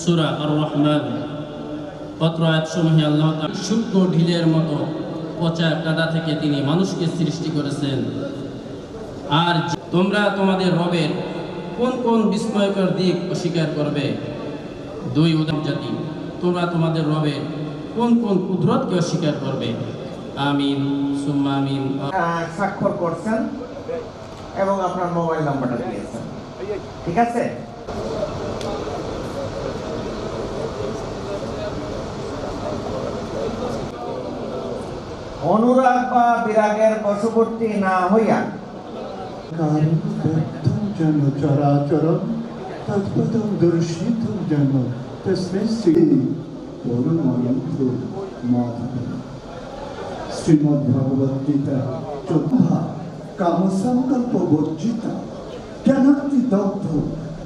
সূরা আর-রহমান পত্র আয়াতসমূহে আল্লাহ তাআলা সূক্ষ্ম ঢিলের মতো পচা কাদা থেকে তিনি মানুষকে সৃষ্টি করেছেন। আর তোমরা তোমাদের রবের কোন কোন বিস্ময়কর দিক অস্বীকার করবে? দুই উদাহরণ জাতি, তোমরা তোমাদের রবের কোন কোন কুদরতকে অস্বীকার করবে? আমিন সুম্মা আমিন। স্বাক্ষর করছেন এবং আপনার মোবাইল নাম্বারটা দিয়েছেন, ঠিক আছে? অনুরাগ বা বিরাগের বশবর্তী না হইয়া যেন চরাচরণ তৎপদং দর্শিত যেন তস্মিन् শ্রী পরমানন্দ মাধব। শ্রীমদ্ ভগবদ গীতা 14 কামসংকল্প বর্জিতা জ্ঞানাগ্নি দগ্ধ